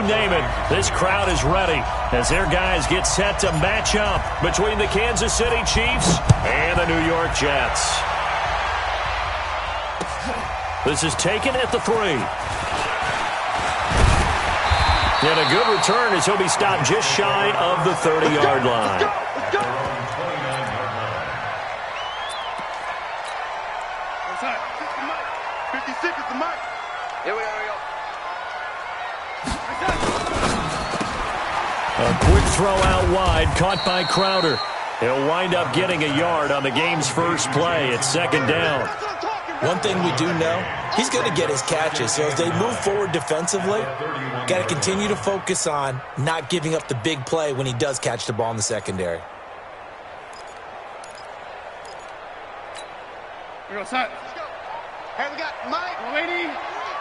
name it, this crowd is ready as their guys get set to match up between the Kansas City Chiefs and the New York Jets. This is taken at the 3. And a good return as he'll be stopped just shy of the 30-yard line. Let's go. 56 is the mic. Here we go. A quick throw out wide, caught by Crowder. He'll wind up getting a yard on the game's first play. It's second down. One thing we do know, he's going to get his catches. So as they move forward defensively, got to continue to focus on not giving up the big play when he does catch the ball in the secondary. Here we go, son. Hey, we got Mike. Lady.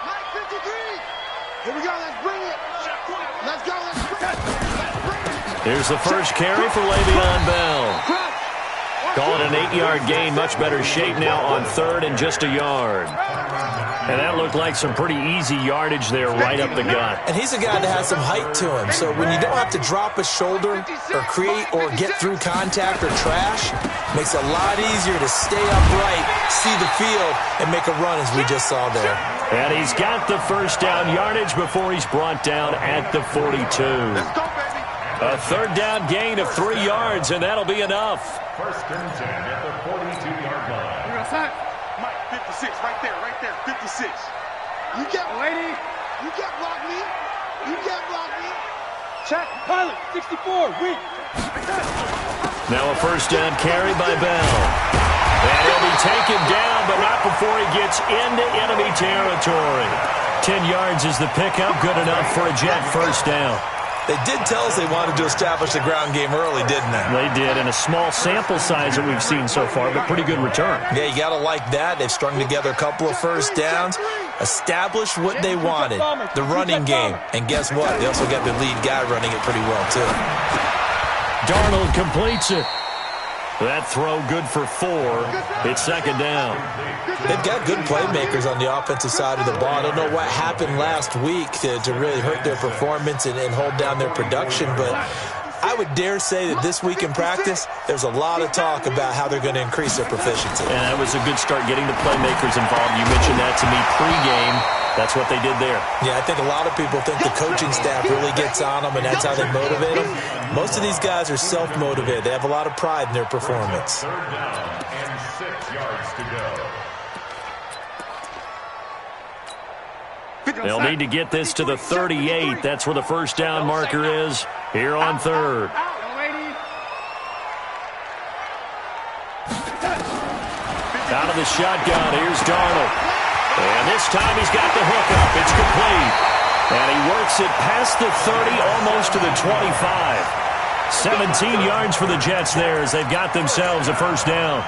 Mike 53. Here we go. Let's bring it. Let's go. Let's bring it. Here's the first carry for Le'Veon Bell. Call it an 8-yard gain. Much better shape now on third and just a yard. And that looked like some pretty easy yardage there right up the gut. And he's a guy that has some height to him. So when you don't have to drop a shoulder or create or get through contact or trash, makes it a lot easier to stay upright, see the field, and make a run as we just saw there. And he's got the first down yardage before he's brought down at the 42. A third down gain of 3 yards, and that'll be enough. First and 10 at the 42-yard line. Mike, 56, right there, 56. You can't, lady. You can't block me. You can't block me. Check, pilot, 64, weak. Now a first down carry by Bell. And he'll be taken down, but not before he gets into enemy territory. 10 yards is the pickup, good enough for a Jet first down. They did tell us they wanted to establish the ground game early, didn't they? They did, in a small sample size that we've seen so far, but pretty good return. Yeah, you got to like that. They've strung together a couple of first downs, established what they wanted, the running game. And guess what? They also got the lead guy running it pretty well, too. Darnold completes it. That throw good for 4. It's second down. They've got good playmakers on the offensive side of the ball. I don't know what happened last week to really hurt their performance and hold down their production, but I would dare say that this week in practice, there's a lot of talk about how they're going to increase their proficiency. And that was a good start getting the playmakers involved. You mentioned that to me pregame. That's what they did there. Yeah, I think a lot of people think the coaching staff really gets on them, and that's how they motivate them. Most of these guys are self-motivated. They have a lot of pride in their performance. Third down and 6 yards to go. They'll need to get this to the 38. That's where the first down marker is here on third. Out of the shotgun, here's Darnold. And this time he's got the hook up. It's complete. And he works it past the 30, almost to the 25. 17 yards for the Jets there as they've got themselves a first down.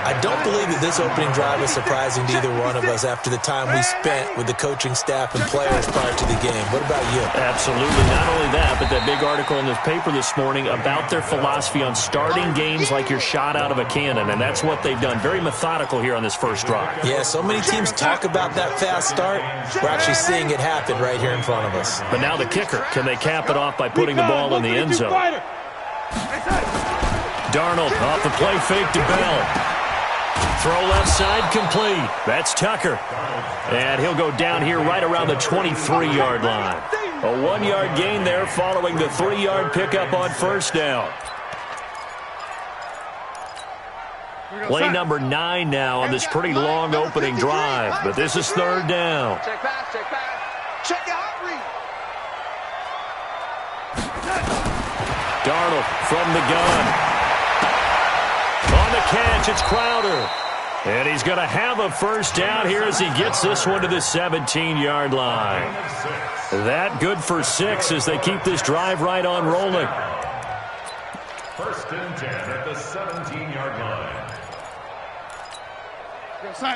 I don't believe that this opening drive is surprising to either one of us after the time we spent with the coaching staff and players prior to the game. What about you? Absolutely. Not only that, but that big article in the paper this morning about their philosophy on starting games like you're shot out of a cannon, and that's what they've done. Very methodical here on this first drive. Yeah, so many teams talk about that fast start. We're actually seeing it happen right here in front of us. But now the kicker. Can they cap it off by putting the ball in the end zone? Darnold off the play fake to Bell. Throw left side complete. That's Tucker. And he'll go down here right around the 23-yard line. A 1-yard gain there following the 3-yard pickup on first down. Play number 9 now on this pretty long opening drive. But this is third down. Check pass, check pass. Check out, read. Darnold from the gun. On the catch, it's Crowder. And he's going to have a first down here as he gets this one to the 17-yard line. That good for 6 as they keep this drive right on rolling. First and 10 at the 17-yard line.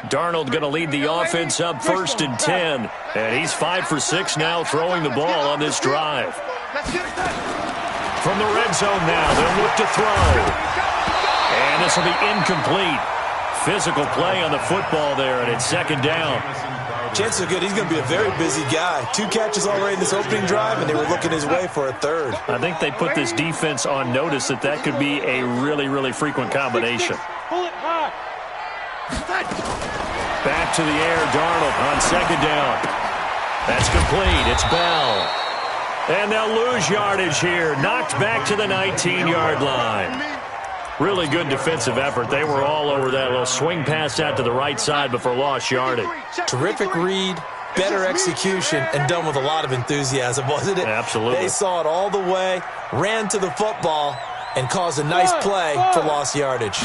Darnold going to lead the offense up first and 10. And he's 5 for 6 now throwing the ball on this drive. From the red zone now, they'll look to throw. And this will be incomplete. Physical play on the football there, and it's second down. chances are good he's going to be a very busy guy. 2 catches already in this opening drive, and they were looking his way for a third. I think they put this defense on notice that could be a really, really frequent combination. Back to the air, Darnold on second down. That's complete. It's Bell. And they'll lose yardage here. Knocked back to the 19-yard line. Really good defensive effort. They were all over that little swing pass out to the right side before lost yardage. Terrific read, better execution, and done with a lot of enthusiasm, wasn't it? Absolutely. They saw it all the way, ran to the football, and caused a nice play for lost yardage.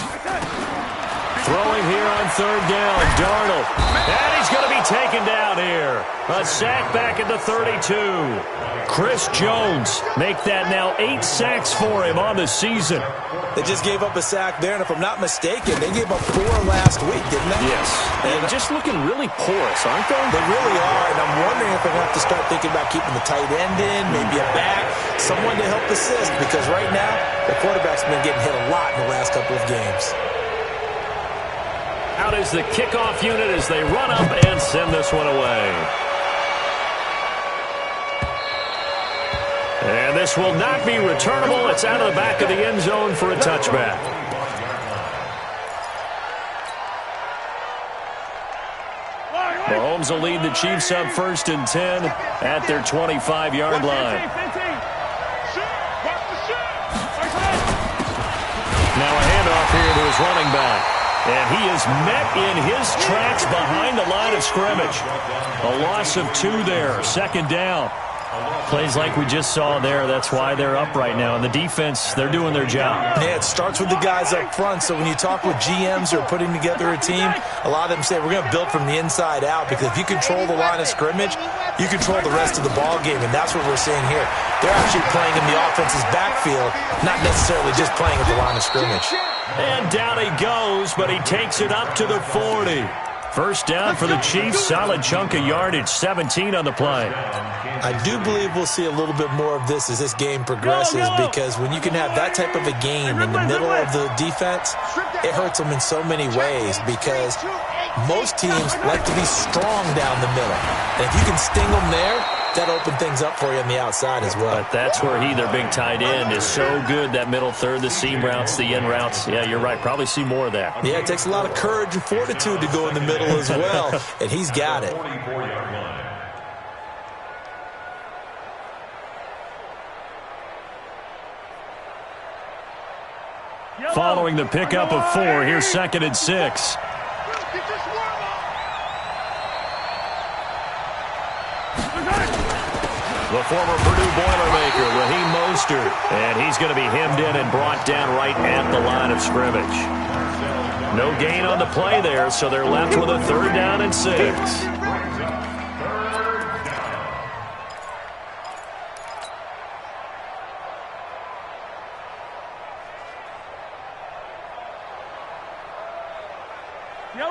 Throwing here on third down, Darnold. And he's going to be taken down here. A sack back at the 32. Chris Jones make that now 8 sacks for him on the season. They just gave up a sack there, and if I'm not mistaken, they gave up 4 last week, didn't they? Yes. And just looking really porous, aren't they? They really are, and I'm wondering if they're going to have to start thinking about keeping the tight end in, maybe a back, someone to help assist, because right now, the quarterback's been getting hit a lot in the last couple of games. Out is the kickoff unit as they run up and send this one away. And this will not be returnable. It's out of the back of the end zone for a touchback. Mahomes will lead the Chiefs up 1st and 10 at their 25-yard line. Now a handoff here to his running back. And he is met in his tracks behind the line of scrimmage. A loss of 2 there, 2nd down. Plays like we just saw there. That's why they're up right now. And the defense, they're doing their job. Yeah, it starts with the guys up front. So when you talk with GMs who are putting together a team, a lot of them say we're going to build from the inside out, because if you control the line of scrimmage, you control the rest of the ball game, and that's what we're seeing here. They're actually playing in the offense's backfield, not necessarily just playing at the line of scrimmage. And down he goes, but he takes it up to the 40. First down for the Chiefs. Solid chunk of yardage, 17 on the play. I do believe we'll see a little bit more of this as this game progresses, because when you can have that type of a game in the middle of the defense, it hurts them in so many ways, because most teams like to be strong down the middle. And if you can sting them there, that open things up for you on the outside as well. But that's where their big tight end, is so good. That middle third, the seam routes, the in routes. Yeah, you're right. Probably see more of that. Yeah, it takes a lot of courage and fortitude to go in the middle as well, and he's got it. Following the pickup of 4, here's 2nd and 6. The former Purdue Boilermaker, Raheem Mostert. And he's going to be hemmed in and brought down right at the line of scrimmage. No gain on the play there, so they're left with a 3rd down and 6.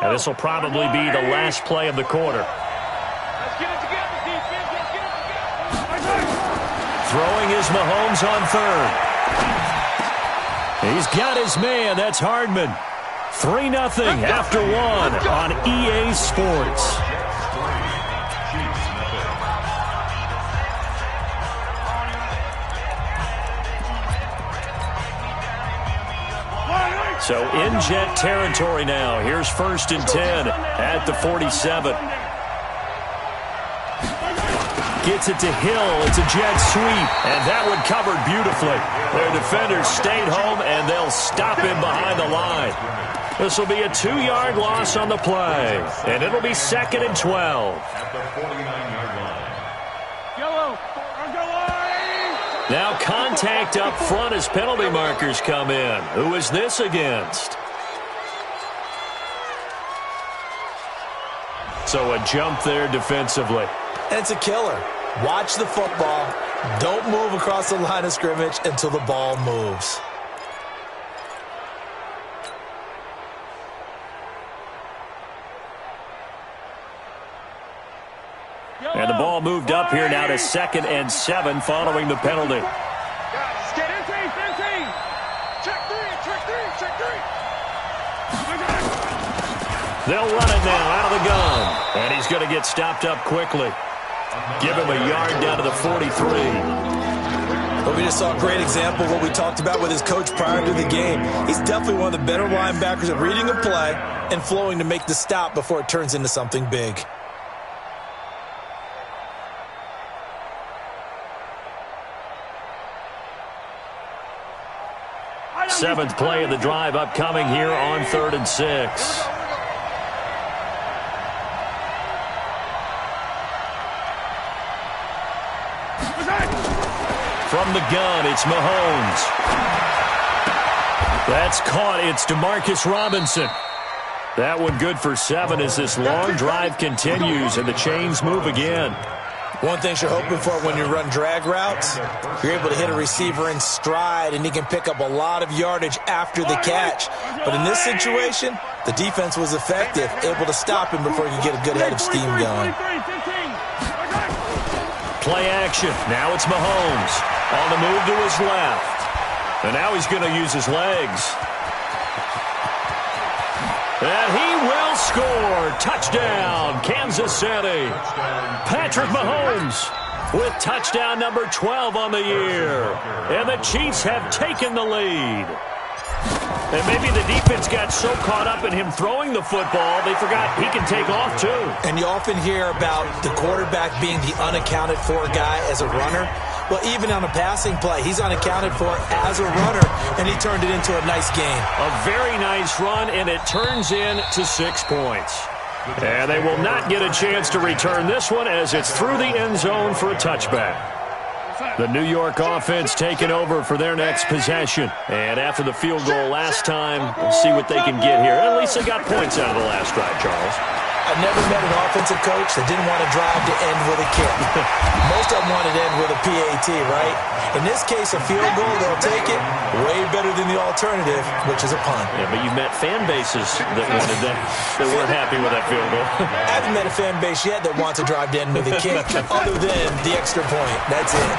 And this will probably be the last play of the quarter. Throwing is Mahomes on 3rd. He's got his man. That's Hardman. 3-0 after 1 on EA Sports. So in jet territory now. Here's 1st and 10 at the 47. Gets it to Hill. It's a jet sweep, and that one covered beautifully. Their defenders stayed home, and they'll stop him behind the line. This will be a 2-yard loss on the play, and it'll be 2nd and 12. At the 49-yard line. Now contact up front as penalty markers come in. Who is this against? So a jump there defensively. It's a killer. Watch the football. Don't move across the line of scrimmage until the ball moves. And the ball moved up here now to 2nd and 7 following the penalty. They'll run it now out of the gun. And he's going to get stopped up quickly. Give him a yard down to the 43. But we just saw a great example of what we talked about with his coach prior to the game. He's definitely one of the better linebackers at reading a play and flowing to make the stop before it turns into something big. Seventh play of the drive upcoming here on 3rd and 6. From the gun, it's Mahomes. That's caught. It's Demarcus Robinson. That one good for 7 as this long drive continues and the chains move again. One thing you're hoping for when you run drag routes, you're able to hit a receiver in stride and he can pick up a lot of yardage after the catch. But in this situation, the defense was effective, able to stop him before he could get a good head of steam going. Play action. Now it's Mahomes on the move to his left. And now he's going to use his legs. And he will score. Touchdown, Kansas City. Patrick Mahomes with touchdown number 12 on the year. And the Chiefs have taken the lead. And maybe the defense got so caught up in him throwing the football, they forgot he can take off too. And you often hear about the quarterback being the unaccounted for guy as a runner. Well, even on a passing play, he's unaccounted for as a runner, and he turned it into a nice game. A very nice run, and it turns into 6 points. And they will not get a chance to return this one as it's through the end zone for a touchback. The New York offense taking over for their next possession. And after the field goal last time, we'll see what they can get here. At least they got points out of the last drive, Charles. I've never met an offensive coach that didn't want to drive to end with a kick. Most of them wanted to end with a PAT, right? In this case, a field goal, they'll take it. Way better than the alternative, which is a punt. Yeah, but you've met fan bases that wanted that weren't happy with that field goal. I haven't met a fan base yet that wants to drive to end with a kick, other than the extra point. That's it.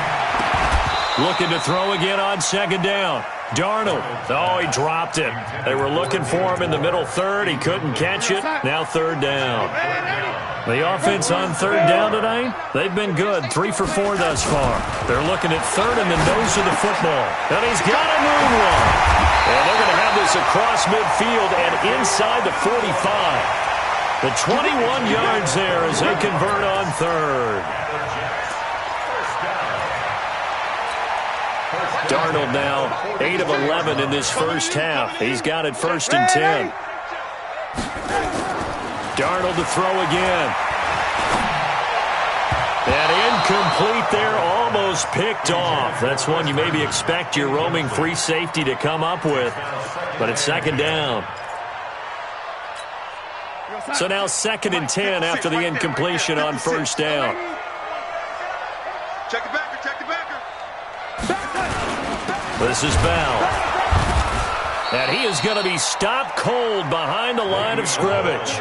Looking to throw again on 2nd down. Darnold. Oh, he dropped it. They were looking for him in the middle third. He couldn't catch it. Now 3rd down. The offense on 3rd down tonight, they've been good. 3 for 4 thus far. They're looking at 3rd in the nose of the football. And he's got a moonwalk. And they're going to have this across midfield and inside the 45. The 21 yards there as they convert on 3rd. Darnold now 8 of 11 in this first half. He's got it 1st and 10. Darnold to throw again. And incomplete there, almost picked off. That's one you maybe expect your roaming free safety to come up with. But it's 2nd down. So now 2nd and 10 after the incompletion on 1st down. Check the backer, check the backer. This is Bell. And he is going to be stopped cold behind the line of scrimmage.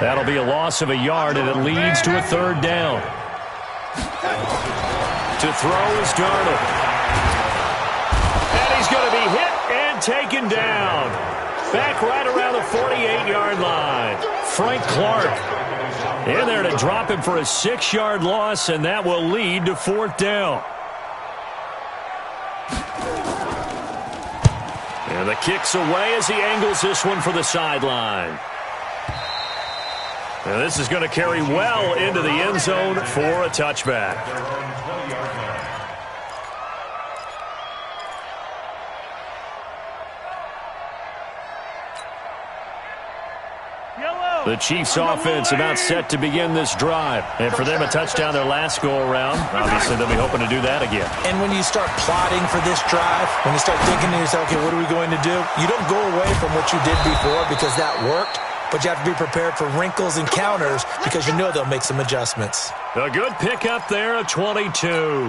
That'll be a loss of a yard, and it leads to a 3rd down. To throw is Darnold. And he's going to be hit and taken down. Back right around the 48-yard line. Frank Clark in there to drop him for a 6-yard loss, and that will lead to 4th down. And the kick's away as he angles this one for the sideline. And this is going to carry well into the end zone for a touchback. The Chiefs offense about set to begin this drive. And for them, a touchdown their last go-around. Obviously, they'll be hoping to do that again. And when you start plotting for this drive, when you start thinking to yourself, okay, what are we going to do? You don't go away from what you did before because that worked. But you have to be prepared for wrinkles and counters because you know they'll make some adjustments. A good pickup there, a 22.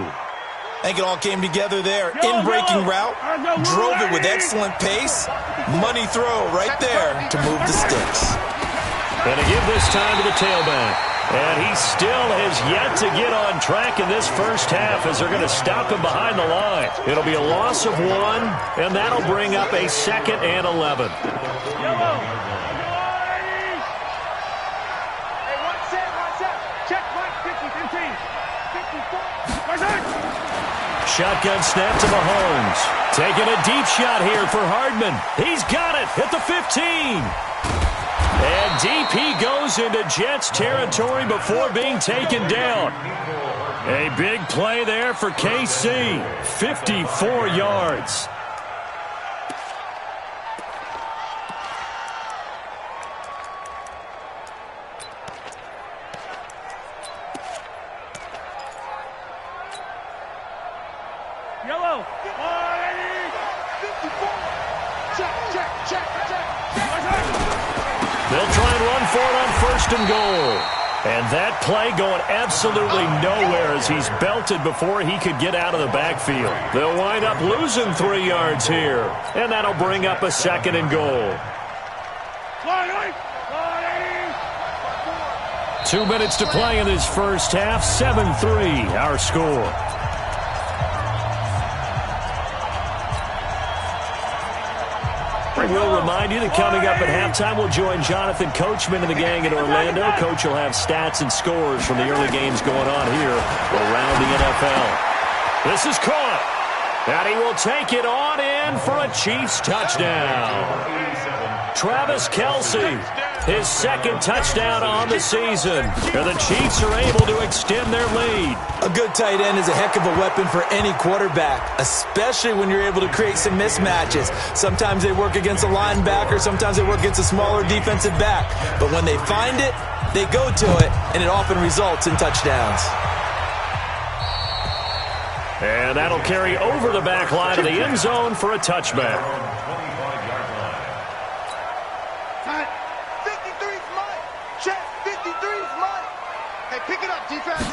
I think it all came together there. In-breaking route, drove it with excellent pace. Money throw right there to move the sticks. And to give this time to the tailback. And he still has yet to get on track in this first half as they're going to stop him behind the line. It'll be a loss of 1, and that'll bring up a 2nd and 11. shotgun snap to Mahomes. Taking a deep shot here for Hardman. He's got it at the 15. And deep he goes into Jets territory before being taken down. A big play there for KC. 54 yards. Yellow. They'll try and run for it on 1st and goal. And that play going absolutely nowhere as he's belted before he could get out of the backfield. They'll wind up losing 3 yards here. And that'll bring up a 2nd and goal. 2 minutes to play in this first half. 7-3 our score. We'll remind you that coming up at halftime, we'll join Jonathan Coachman and the gang in Orlando. Coach will have stats and scores from the early games going on here around the NFL. This is caught. And he will take it on in for a Chiefs touchdown. Travis Kelce, his 2nd touchdown on the season. And the Chiefs are able to extend their lead. A good tight end is a heck of a weapon for any quarterback, especially when you're able to create some mismatches. Sometimes they work against a linebacker, sometimes they work against a smaller defensive back. But when they find it, they go to it, and it often results in touchdowns. And that'll carry over the back line of the end zone for a touchback. 53's mine. Check. 53's mine. Hey, pick it up, defense.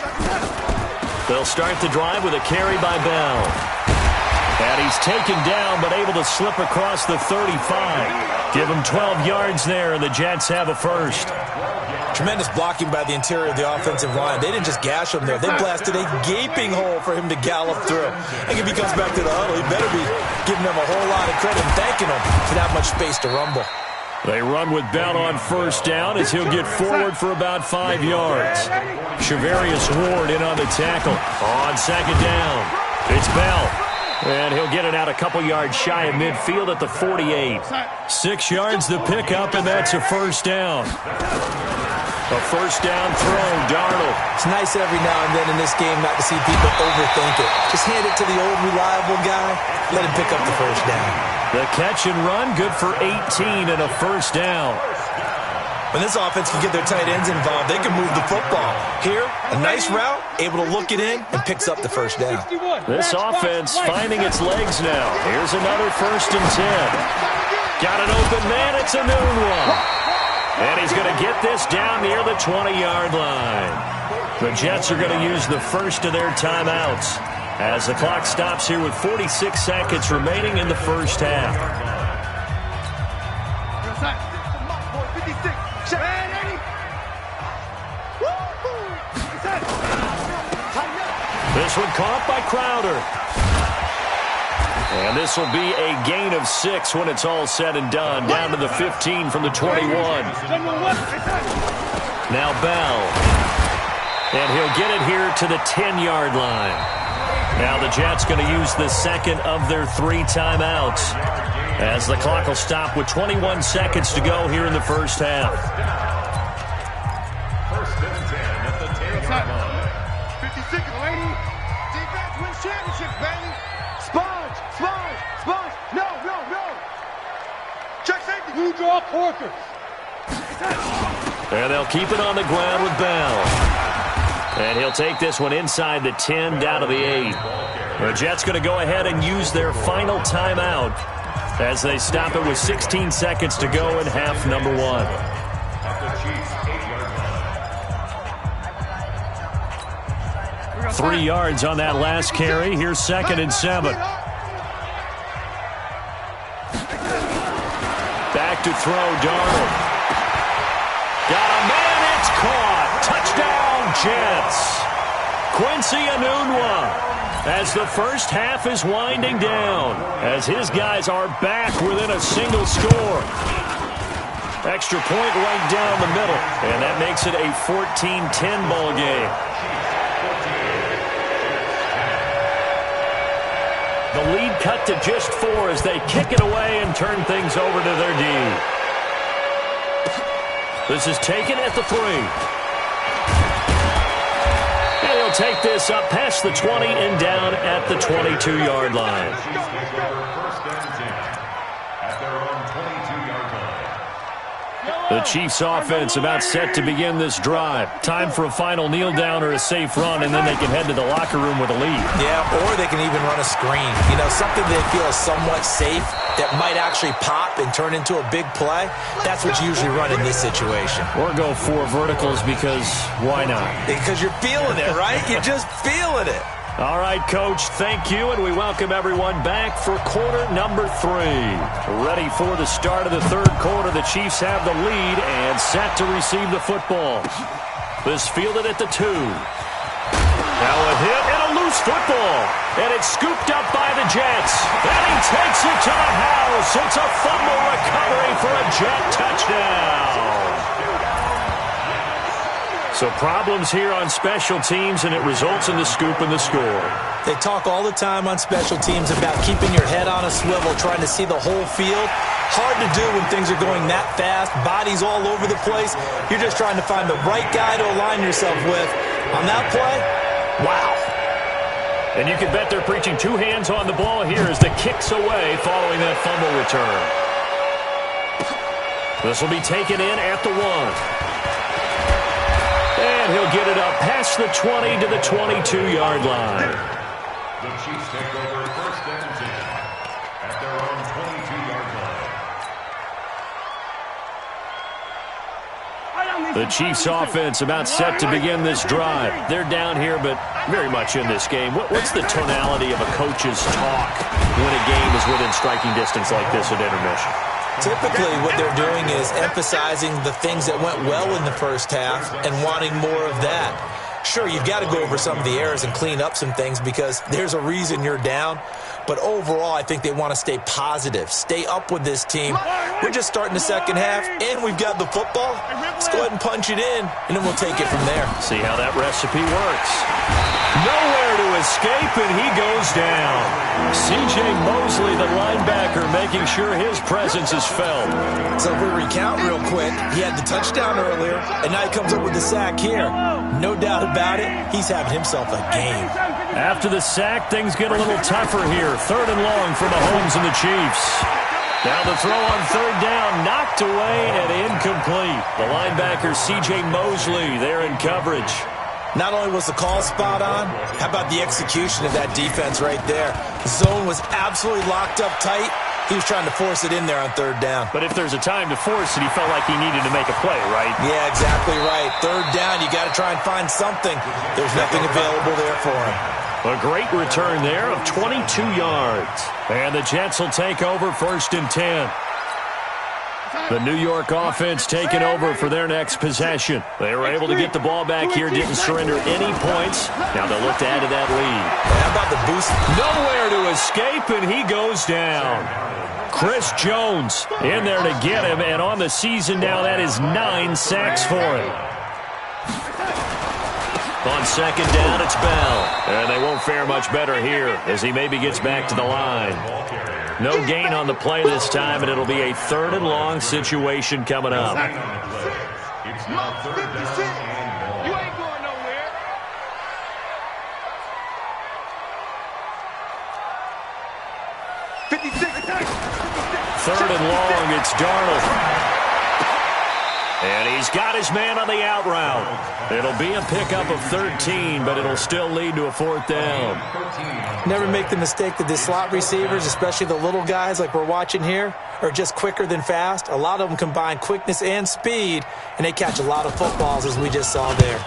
They'll start the drive with a carry by Bell. And he's taken down, but able to slip across the 35. Give him 12 yards there, and the Jets have a first. Tremendous blocking by the interior of the offensive line. They didn't just gash him there. They blasted a gaping hole for him to gallop through. And if he comes back to the huddle, he better be giving them a whole lot of credit and thanking them for that much space to rumble. They run with Bell on 1st down as he'll get forward for about 5 yards. Shavarius Ward in on the tackle. On 2nd down, it's Bell. And he'll get it out a couple yards shy of midfield at the 48. 6 yards the pickup, and that's a 1st down. A 1st down throw, Darnold. It's nice every now and then in this game not to see people overthink it. Just hand it to the old reliable guy. Let him pick up the 1st down. The catch and run, good for 18 and a 1st down. When this offense can get their tight ends involved, they can move the football. Here, a nice route, able to look it in, and picks up the 1st down. This offense finding its legs now. Here's another 1st and 10. Got an open man, it's a new one. And he's going to get this down near the 20-yard line. The Jets are going to use the first of their timeouts as the clock stops here with 46 seconds remaining in the first half. This one caught by Crowder. And this will be a gain of 6 when it's all said and done. Down to the 15 from the 21. Now Bell. And he'll get it here to the 10-yard line. Now the Jets going to use the 2nd of their 3 timeouts as the clock will stop with 21 seconds to go here in the first half. 1st and 10 at the 10-yard line. 56, lady. Defense wins championships, baby. Sponge. No. Check safety. You draw Porker. And they'll keep it on the ground with Bell. And he'll take this one inside the 10, down to the 8. The Jets going to go ahead and use their final timeout as they stop it with 16 seconds to go in half number 1. 3 yards on that last carry. Here's 2nd and 7. Back to throw, Darnold. Got a man, it's caught. Touchdown, Jets. Quincy Enunwa as the first half is winding down, as his guys are back within a single score. Extra point right down the middle, and that makes it a 14-10 ball game. The lead cut to just 4 as they kick it away and turn things over to their D. This is taken at the 3. And he'll take this up past the 20 and down at the 22-yard line. The Chiefs offense about set to begin this drive. Time for a final kneel down or a safe run, and then they can head to the locker room with a lead. Yeah, or they can even run a screen. You know, something they feel is somewhat safe that might actually pop and turn into a big play. That's what you usually run in this situation. Or go 4 verticals because why not? Because you're feeling it, right? You're just feeling it. All right, Coach, thank you, and we welcome everyone back for quarter number 3. Ready for the start of the third quarter. The Chiefs have the lead and set to receive the football. This fielded at the 2. Now a hit and a loose football, and it's scooped up by the Jets. And he takes it to the house. It's a fumble recovery for a Jet touchdown. So problems here on special teams, and it results in the scoop and the score. They talk all the time on special teams about keeping your head on a swivel, trying to see the whole field. Hard to do when things are going that fast, bodies all over the place. You're just trying to find the right guy to align yourself with. On that play, wow. And you can bet they're preaching 2 hands on the ball here as the kick's away following that fumble return. This will be taken in at the 1. And he'll get it up past the 20 to the 22-yard line. The Chiefs take over first and 10 at their own 22-yard line. The Chiefs offense about set to begin this drive. They're down here, but very much in this game. What's the tonality of a coach's talk when a game is within striking distance like this at intermission? Typically, what they're doing is emphasizing the things that went well in the first half and wanting more of that. Sure, you've got to go over some of the errors and clean up some things because there's a reason you're down. But overall, I think they want to stay positive, stay up with this team. We're just starting the second half, and we've got the football. Let's go ahead and punch it in, and then we'll take it from there. See how that recipe works. Nowhere to escape, and he goes down. C.J. Mosley, the linebacker, making sure his presence is felt. So if we recount real quick, he had the touchdown earlier, and now he comes up with the sack here. No doubt about it, he's having himself a game. After the sack, things get a little tougher here. 3rd and long for Mahomes and the Chiefs. Now the throw on 3rd down, knocked away and incomplete. The linebacker, C.J. Mosley, there in coverage. Not only was the call spot on, how about the execution of that defense right there? The zone was absolutely locked up tight. He was trying to force it in there on 3rd down. But if there's a time to force it, he felt like he needed to make a play, right? Yeah, exactly right. 3rd down, you got to try and find something. There's nothing available there for him. A great return there of 22 yards. And the Jets will take over 1st and 10. The New York offense taking over for their next possession. They were able to get the ball back here, didn't surrender any points. Now they'll look to add to that lead. How about the boost? Nowhere to escape, and he goes down. Chris Jones in there to get him, and on the season now, that is 9 sacks for him. On 2nd down, it's Bell. And they won't fare much better here as he maybe gets back to the line. No gain on the play this time, and it'll be a 3rd and long situation coming up. It's now 3rd down. You ain't going nowhere. Third and long, it's Darnold. And he's got his man on the out route. It'll be a pickup of 13, but it'll still lead to a 4th down. Never make the mistake that the slot receivers, especially the little guys like we're watching here, are just quicker than fast. A lot of them combine quickness and speed, and they catch a lot of footballs, as we just saw there.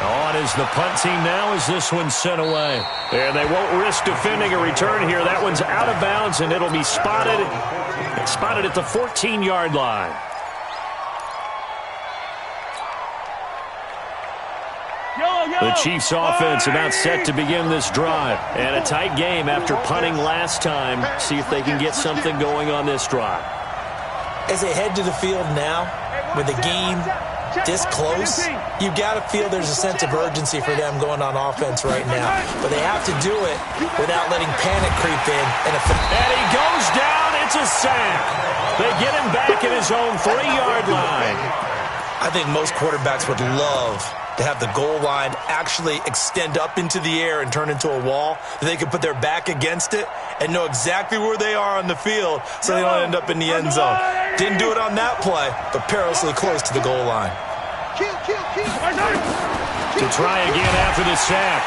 On is the punt team now as this one's sent away. And they won't risk defending a return here. That one's out of bounds, and it'll be spotted at the 14-yard line. The Chiefs offense about set to begin this drive. And a tight game after punting last time. See if they can get something going on this drive. As they head to the field now, with the game this close, you got to feel there's a sense of urgency for them going on offense right now. But they have to do it without letting panic creep in. And he goes down. It's a sack. They get him back at his own 3-yard line. I think most quarterbacks would love to have the goal line actually extend up into the air and turn into a wall, that they can put their back against it and know exactly where they are on the field so they don't end up in the end zone. Didn't do it on that play, but perilously close to the goal line. To try again after the sack,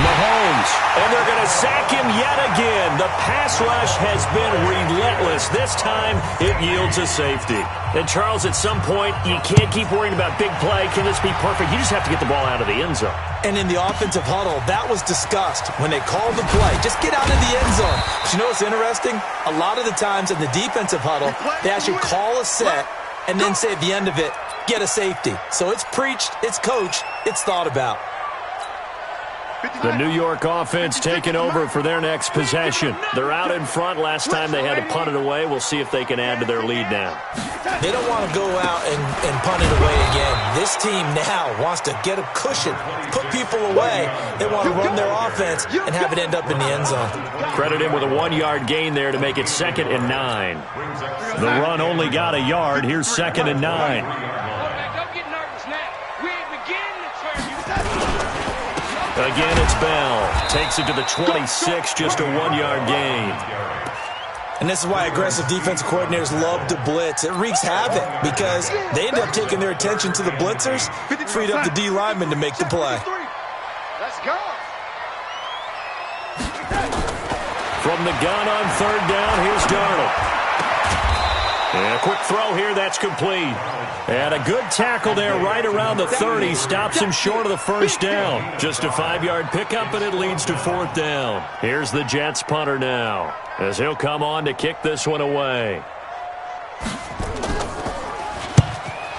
Mahomes, and they're going to sack him yet again. The pass rush has been relentless. This time, it yields a safety. And, Charles, at some point, you can't keep worrying about big play. Can this be perfect? You just have to get the ball out of the end zone. And in the offensive huddle, that was discussed when they called the play. Just get out of the end zone. But you know what's interesting? A lot of the times in the defensive huddle, they actually call a set and then say at the end of it, get a safety. So it's preached, it's coached, it's thought about. The New York offense taking over for their next possession. They're out in front. Last time they had to punt it away. We'll see if they can add to their lead now. They don't want to go out and punt it away again. This team now wants to get a cushion, put people away. They want to run their offense and have it end up in the end zone. Credit him with a 1-yard gain there to make it 2nd and 9. The run only got a yard. Here's 2nd and 9. Again, it's Bell. Takes it to the 26, just a 1-yard gain. And this is why aggressive defensive coordinators love to blitz. It wreaks havoc because they end up taking their attention to the blitzers, freed up the D lineman to make the play. Let's go. From the gun on 3rd down, here's Darnold. And a quick throw here, that's complete. And a good tackle there right around the 30. Stops him short of the 1st down. Just a 5-yard pickup, and it leads to 4th down. Here's the Jets punter now, as he'll come on to kick this one away.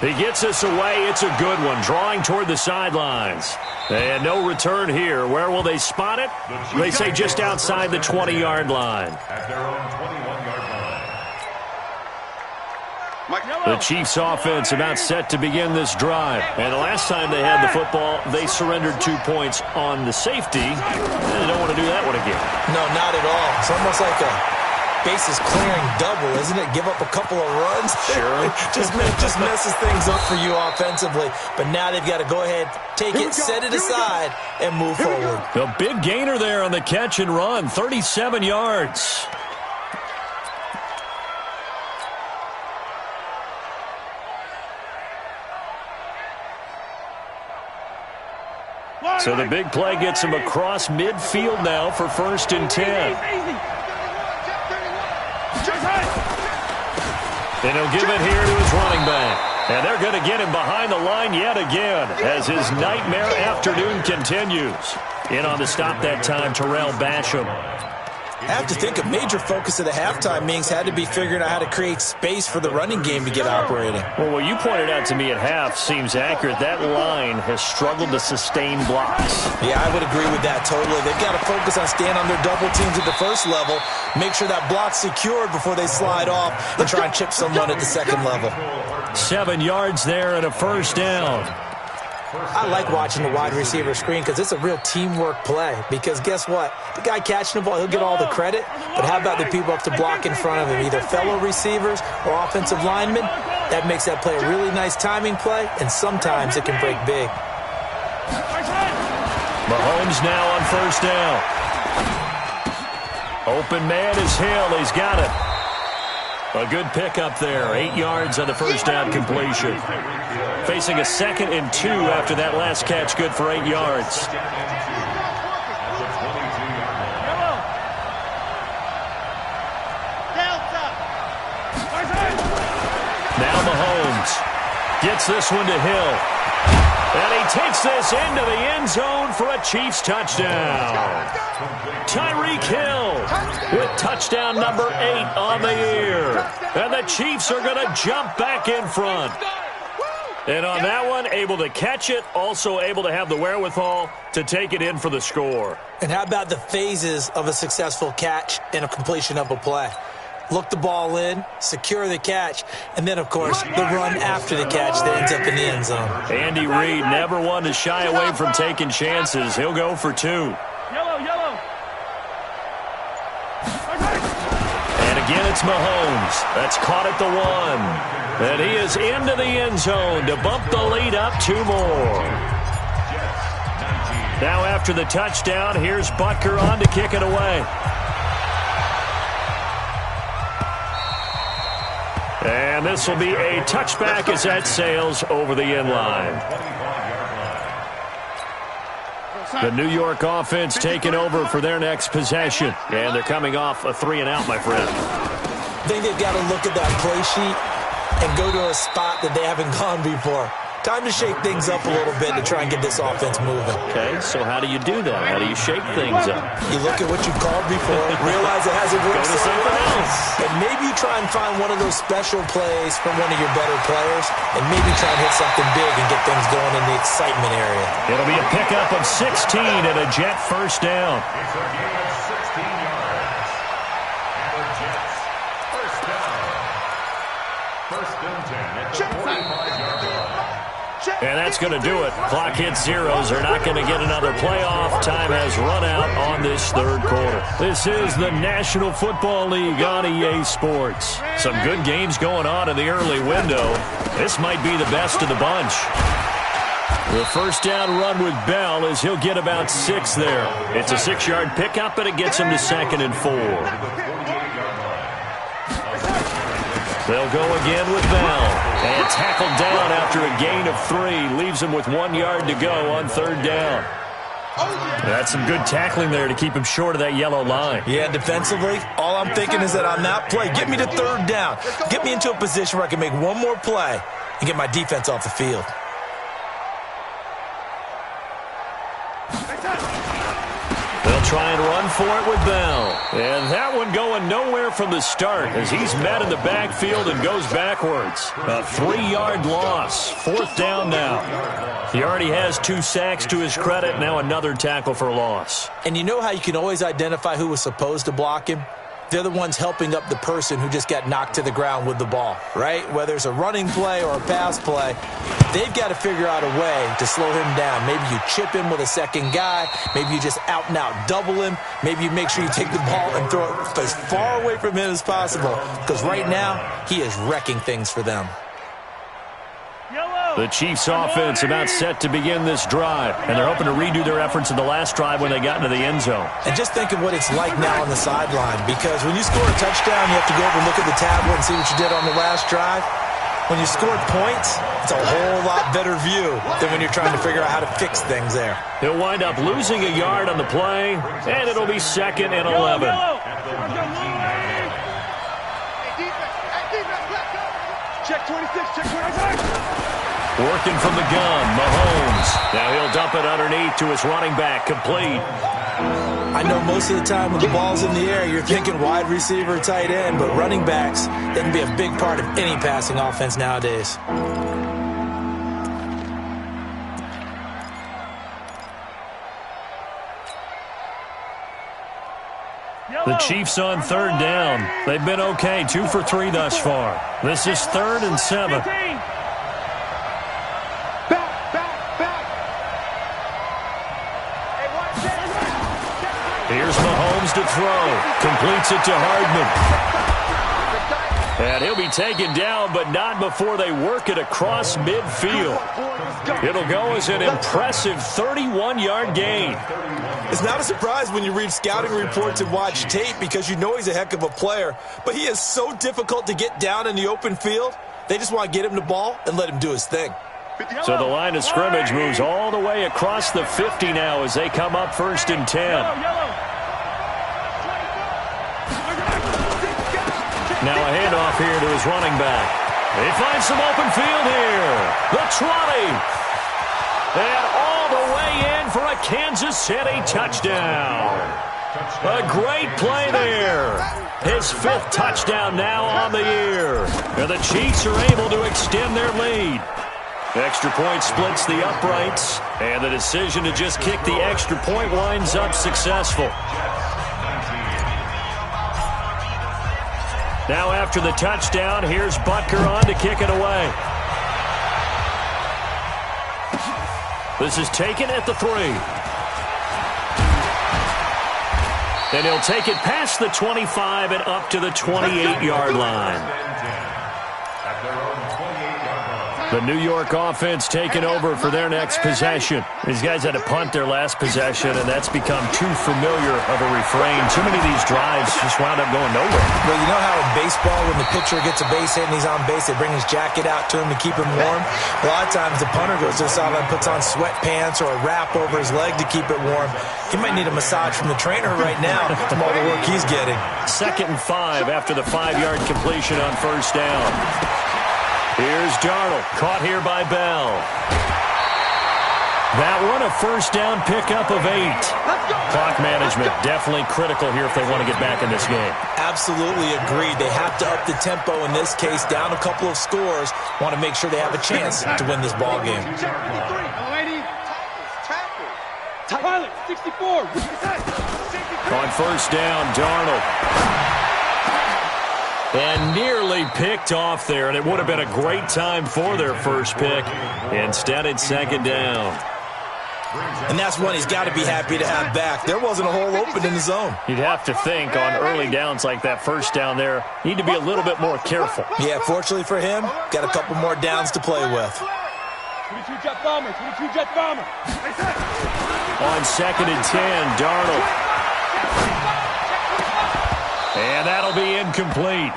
He gets us away. It's a good one, drawing toward the sidelines. And no return here. Where will they spot it? They say just outside the 20-yard line. At their own 21-yard line. The Chiefs offense about set to begin this drive. And the last time they had the football, they surrendered 2 points on the safety. They don't want to do that one again. No, not at all. It's almost like a bases clearing double, isn't it? Give up a couple of runs. Sure. just messes things up for you offensively. But now they've got to go ahead, take it, set it aside, and move forward. A big gainer there on the catch and run, 37 yards. So the big play gets him across midfield now for 1st and 10. And he'll give it here to his running back. And they're going to get him behind the line yet again as his nightmare afternoon continues. In on the stop that time, Terrell Basham. I have to think a major focus of the halftime meetings had to be figuring out how to create space for the running game to get operating. Well, what you pointed out to me at half seems accurate. That line has struggled to sustain blocks. Yeah, I would agree with that totally. They've got to focus on staying on their double teams at the first level, make sure that block's secured before they slide off and try and chip someone at the second level. 7 yards there and a 1st down. I like watching the wide receiver screen because it's a real teamwork play. Because guess what? The guy catching the ball, he'll get all the credit. But how about the people up to block in front of him, either fellow receivers or offensive linemen? That makes that play a really nice timing play, and sometimes it can break big. Mahomes now on 1st down. Open man is Hill. He's got it. A good pickup there. 8 yards on the 1st down completion. Facing a 2nd and 2 after that last catch. Good for 8 yards. Now Mahomes gets this one to Hill. And he takes this into the end zone for a Chiefs touchdown. Tyreek Hill with touchdown number 8 on the year. And the Chiefs are going to jump back in front. And on that one, able to catch it, also able to have the wherewithal to take it in for the score. And how about the phases of a successful catch and a completion of a play? look the ball in, secure the catch, and then, of course, the run after the catch that ends up in the end zone. Andy Reid never one to shy away from taking chances. He'll go for 2. Yellow. And again, it's Mahomes. That's caught at the 1. And he is into the end zone to bump the lead up 2 more. Now after the touchdown, here's Butker on to kick it away. And this will be a touchback as that sails over the end line. The New York offense taking over for their next possession. And they're coming off a 3-and-out, my friend. I think they've got to look at that play sheet and go to a spot that they haven't gone before. Time to shake things up a little bit to try and get this offense moving. Okay, so how do you do that? How do you shake things up? You look at what you've called before, realize it hasn't worked Go to something else. and maybe you try and find one of those special plays from one of your better players, and maybe try and hit something big and get things going in the excitement area. It'll be a pickup of 16 and a Jet first down. It's a gain of 16 yards. And the Jets first down. First and 10 at the 45-yard line. And that's going to do it. Clock hits zeros. They're not going to get another playoff. Time has run out on this third quarter. This is the National Football League on EA Sports. Some good games going on in the early window. This might be the best of the bunch. The first down run with Bell as he'll get about 6 there. It's a 6-yard pickup, and it gets him to 2nd and 4. They'll go again with Bell. And tackled down after a gain of 3. Leaves him with 1 yard to go on 3rd down. That's some good tackling there to keep him short of that yellow line. Yeah, defensively, all I'm thinking is that on that play, get me to 3rd down. Get me into a position where I can make one more play and get my defense off the field. They'll try and run for it with Bell. And that one going nowhere from the start as he's met in the backfield and goes backwards. A 3-yard loss. 4th down now. He already has 2 sacks to his credit. Now another tackle for loss. And you know how you can always identify who was supposed to block him? They're the ones helping up the person who just got knocked to the ground with the ball, right? Whether it's a running play or a pass play, they've got to figure out a way to slow him down. Maybe you chip him with a second guy. Maybe you just out-and-out double him. Maybe you make sure you take the ball and throw it as far away from him as possible, because right now he is wrecking things for them. The Chiefs offense about set to begin this drive, and they're hoping to redo their efforts in the last drive when they got into the end zone. And just think of what it's like now on the sideline, because when you score a touchdown, you have to go over and look at the tablet and see what you did on the last drive. When you scored points, it's a whole lot better view than when you're trying to figure out how to fix things there. He'll wind up losing a yard on the play, and it'll be 2nd and 11. Check 26, check 26. Working from the gun, Mahomes. Now he'll dump it underneath to his running back, complete. I know most of the time when the ball's in the air, you're thinking wide receiver, tight end, but running backs, they can be a big part of any passing offense nowadays. The Chiefs on 3rd down. They've been okay, 2 for 3 thus far. This is 3rd and 7. Here's Mahomes to throw. Completes it to Hardman. And he'll be taken down, but not before they work it across midfield. It'll go as an impressive 31-yard gain. It's not a surprise when you read scouting reports and watch tape, because you know he's a heck of a player. But he is so difficult to get down in the open field. They just want to get him the ball and let him do his thing. So the line of scrimmage moves all the way across the 50 now as they come up 1st and 10. Now a handoff here to his running back. He finds some open field here. The 20. And all the way in for a Kansas City touchdown. A great play there. His 5th touchdown now on the year. And the Chiefs are able to extend their lead. Extra point splits the uprights. And the decision to just kick the extra point winds up successful. Now after the touchdown, here's Butker on to kick it away. This is taken at the 3. And he'll take it past the 25 and up to the 28-yard line. The New York offense taking over for their next possession. These guys had to punt their last possession, and that's become too familiar of a refrain. Too many of these drives just wound up going nowhere. Well, you know how in baseball, when the pitcher gets a base hit and he's on base, they bring his jacket out to him to keep him warm? A lot of times the punter goes to the sideline, puts on sweatpants or a wrap over his leg to keep it warm. He might need a massage from the trainer right now from all the work he's getting. 2nd and 5 after the 5-yard completion on first down. Here's Darnold, caught here by Bell. That one, a first down pickup of 8. Clock management definitely critical here if they want to get back in this game. Absolutely agreed. They have to up the tempo in this case, down a couple of scores. Want to make sure they have a chance to win this ball game. Pilot, 64. On first down, Darnold. And nearly picked off there, and it would have been a great time for their first pick. Instead, it's 2nd down. And that's one he's got to be happy to have back. There wasn't a hole open in the zone. You'd have to think on early downs like that first down there, need to be a little bit more careful. Yeah, fortunately for him, got a couple more downs to play with. 22 jet bomber, 22 jet bomber. On 2nd and 10, Darnold. And that'll be incomplete.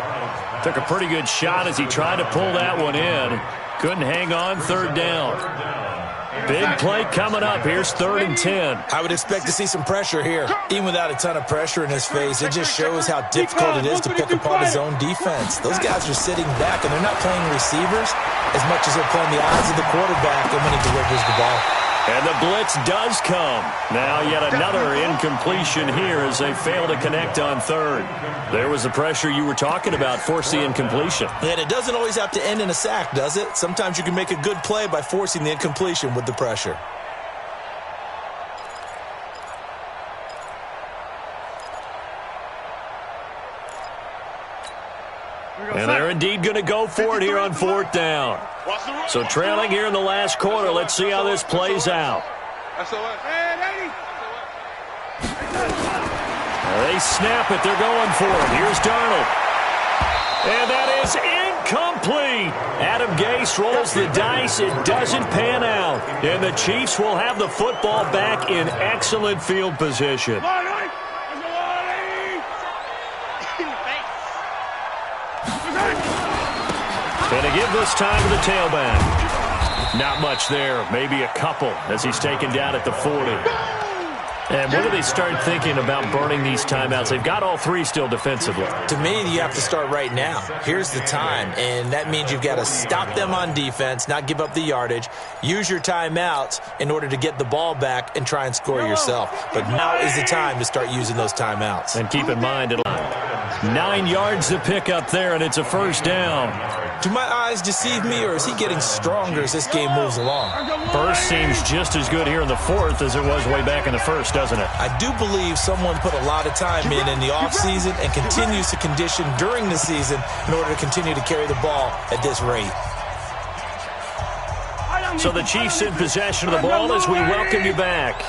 Took a pretty good shot as he tried to pull that one in. Couldn't hang on 3rd down. Big play coming up. Here's 3rd and 10. I would expect to see some pressure here. Even without a ton of pressure in his face, it just shows how difficult it is to pick apart his own defense. Those guys are sitting back, and they're not playing receivers as much as they're playing the eyes of the quarterback and when he delivers the ball. And the blitz does come. Now yet another incompletion here as they fail to connect on 3rd. There was the pressure you were talking about, force the incompletion. And it doesn't always have to end in a sack, does it? Sometimes you can make a good play by forcing the incompletion with the pressure. And they're indeed going to go for it here on 4th down. So trailing here in the last quarter. Let's see how this plays out. They snap it. They're going for it. Here's Darnold. And that is incomplete. Adam Gase rolls the dice. It doesn't pan out. And the Chiefs will have the football back in excellent field position. And to give this time to the tailback. Not much there. Maybe a couple as he's taken down at the 40. And when do they start thinking about burning these timeouts? They've got all 3 still defensively. To me, you have to start right now. Here's the time, and that means you've got to stop them on defense, not give up the yardage, use your timeouts in order to get the ball back and try and score yourself. But now is the time to start using those timeouts. And keep in mind, it'll 9 yards to pick up there, and it's a first down. Do my eyes deceive me, or is he getting stronger as this game moves along? Burst seems just as good here in the 4th as it was way back in the 1st, doesn't it? I do believe someone put a lot of time in the offseason and continues to condition during the season in order to continue to carry the ball at this rate. So the Chiefs in possession of the ball as we welcome you back.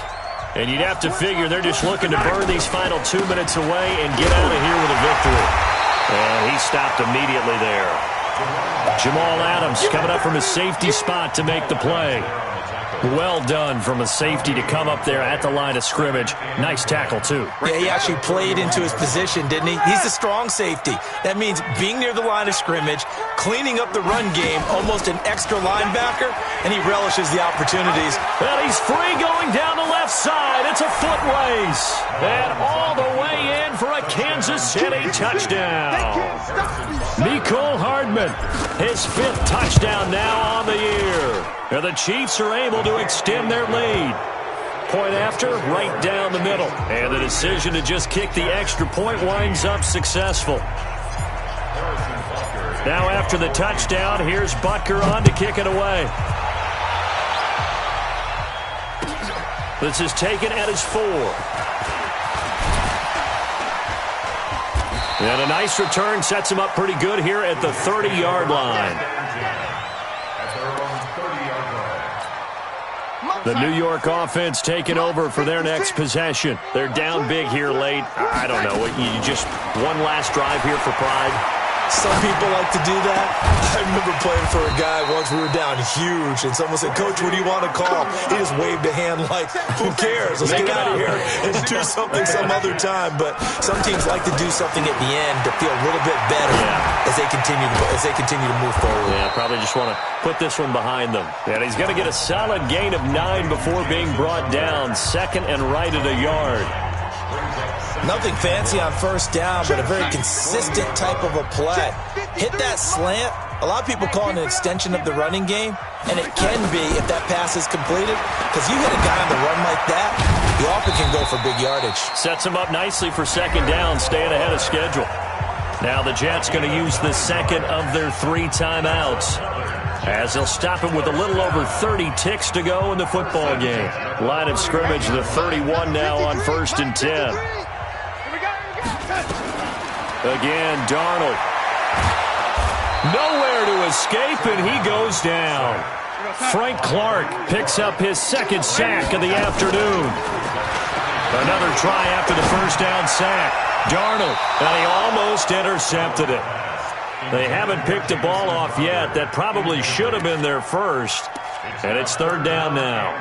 And you'd have to figure they're just looking to burn these final 2 minutes away and get out of here with a victory. And he stopped immediately there. Jamal Adams coming up from his safety spot to make the play. Well done from a safety to come up there at the line of scrimmage. Nice tackle, too. Yeah, he actually played into his position, didn't he? He's a strong safety. That means being near the line of scrimmage, cleaning up the run game, almost an extra linebacker, and he relishes the opportunities. Well, he's free going down the left side. It's a foot race. And all the way in for a Kansas City touchdown. Mecole Hardman, his 5th touchdown now on the year. And the Chiefs are able to extend their lead. Point after, right down the middle. And the decision to just kick the extra point winds up successful. Now after the touchdown, here's Butker on to kick it away. This is taken at his 4. And a nice return sets him up pretty good here at the 30-yard line. The New York offense taking over for their next possession. They're down big here late. I don't know. You just one last drive here for pride. Some people like to do that. I remember playing for a guy once. We were down huge, and someone said, "Coach, what do you want to call?" He just waved a hand like, "Who cares? Let's get out of here and do something some other time." But some teams like to do something at the end to feel a little bit better as they continue to move forward. Yeah, probably just want to put this one behind them. And he's going to get a solid gain of 9 before being brought down. Second and right at a yard. Nothing fancy on first down, but a very consistent type of a play. Hit that slant. A lot of people call it an extension of the running game, and it can be if that pass is completed, because you hit a guy on the run like that, you often can go for big yardage. Sets him up nicely for second down, staying ahead of schedule. Now the Jets going to use the second of their 3 timeouts, as they'll stop him with a little over 30 ticks to go in the football game. Line of scrimmage, the 31 now on 1st and 10. Again, Darnold. Nowhere to escape, and he goes down. Frank Clark picks up his second sack of the afternoon. Another try after the first down sack. Darnold, and he almost intercepted it. They haven't picked the ball off yet. That probably should have been their first. And it's 3rd down now.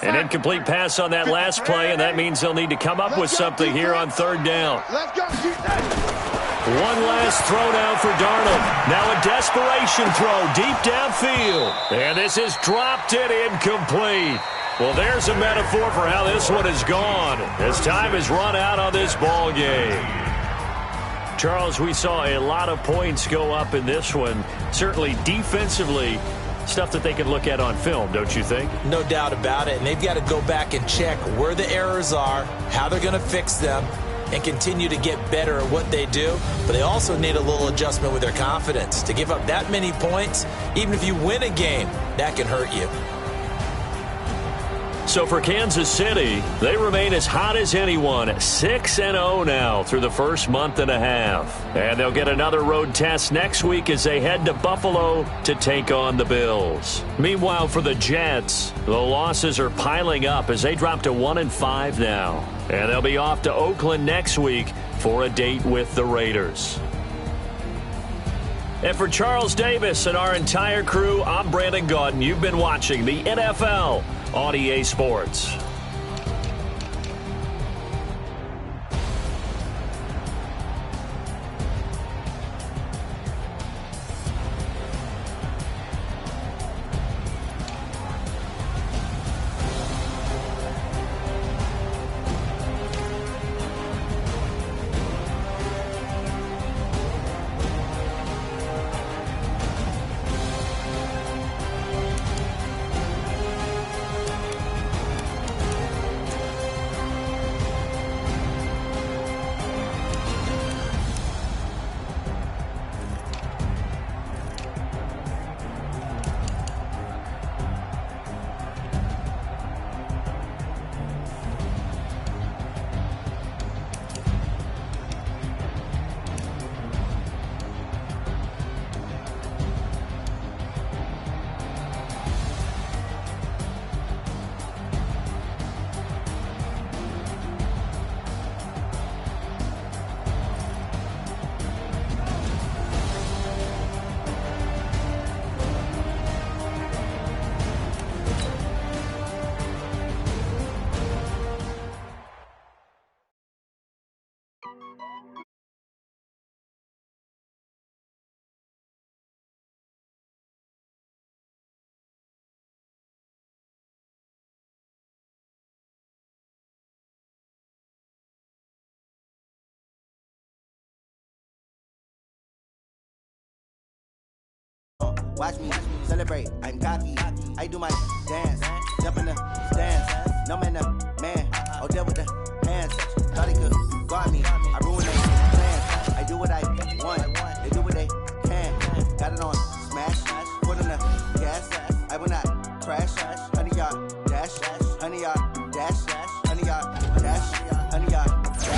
An incomplete pass on that last play, and that means they'll need to come up with something here on 3rd down. One last throw now for Darnold. Now a desperation throw deep downfield. And this is dropped it incomplete. Well, there's a metaphor for how this one is gone, as time has run out on this ball game. Charles, we saw a lot of points go up in this one. Certainly defensively, stuff that they can look at on film, don't you think? No doubt about it. And they've got to go back and check where the errors are, how they're going to fix them, and continue to get better at what they do. But they also need a little adjustment with their confidence. To give up that many points, even if you win a game, that can hurt you. So for Kansas City, they remain as hot as anyone, 6-0 now through the first month and a half. And they'll get another road test next week as they head to Buffalo to take on the Bills. Meanwhile, for the Jets, the losses are piling up as they drop to 1-5 now. And they'll be off to Oakland next week for a date with the Raiders. And for Charles Davis and our entire crew, I'm Brandon Gaudin. You've been watching the NFL on EA Sports. Watch me celebrate, I'm cocky. I do my dance, jump in the stands. No man, man, oh, deal with the hands. Thought he could guard me, I ruined their plans. I do what I want, they do what they can. Got it on smash, put on the gas. I will not crash, 100 yard dash, 100 yard dash, 100 yard dash, 100 yard dash.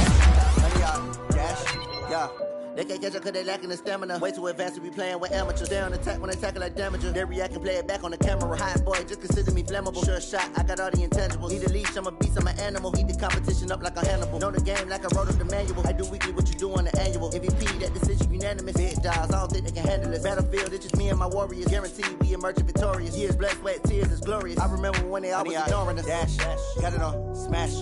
They can't catch up cause they lacking the stamina. Way too advanced to be playing with amateurs. They on attack when they tackle like damager. They react and play it back on the camera. Hot boy, just consider me flammable. Sure shot, I got all the intangibles. Need a leash, I'm a beast, I'm an animal. Heat the competition up like a Hannibal. Know the game like I wrote up the manual. I do weekly what you do on the annual. MVP, that decision unanimous. Big dogs, I don't think they can handle it. Battlefield, it's just me and my warriors. Guaranteed we emerging victorious. Years, blood, sweat, tears, it's glorious. I remember when they always ignoring us. Dash, got it on, smash,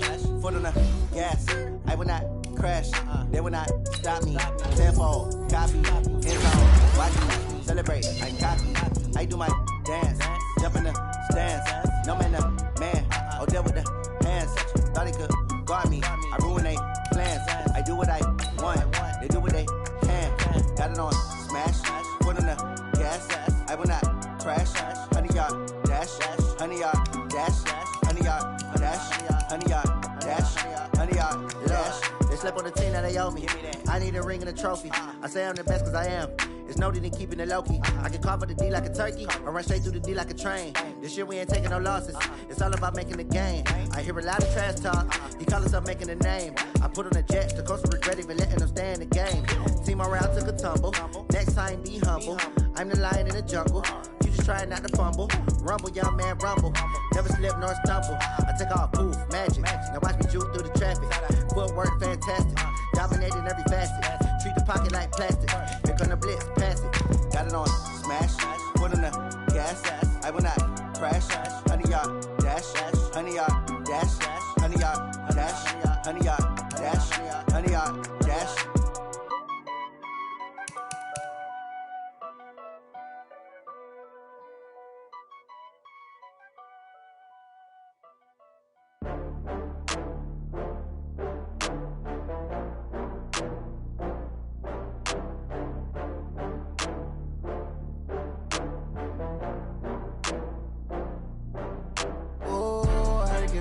foot on the gas. I will not crash, they will not stop me. Tenfold, copy, in zone, watch me celebrate. I'm cocky, I do my dance, jump in the stands. No man, man, oh there with the hands. Thought he could guard me, I ruin they plans. I do what I want, they do what they can. Got it on, smash, foot on the gas. I will not crash, 100-yard dash, 100-yard dash, 100-yard dash, 100-yard dash, 100-yard dash. They slept on the team that they owe me. I need a ring and a trophy. I say I'm the best cause I am. It's noted in keeping it low-key. I can call for the D like a turkey or run straight through the D like a train. This year we ain't taking no losses. It's all about making the game. I hear a lot of trash talk. He call himself making a name. I put on the jet. The coach will regret even letting them stay in the game. Team around took a tumble. Next time be humble. I'm the lion in the jungle. You just trying not to fumble. Rumble, young man, rumble. Never slip nor stumble. I take off, poof, magic. Now watch me juke through the traffic. Footwork fantastic. Dominating every facet. Treat the pocket like plastic. Here come the blitz, pass it. Got it on, smash. Put on the gas. I will not crash. 100-yard dash. 100-yard dash. 100-yard dash. 100-yard dash. 100-yard dash.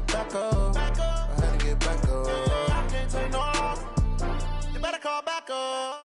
Back up. I had to get back up. I can't take no loss. You better call back up.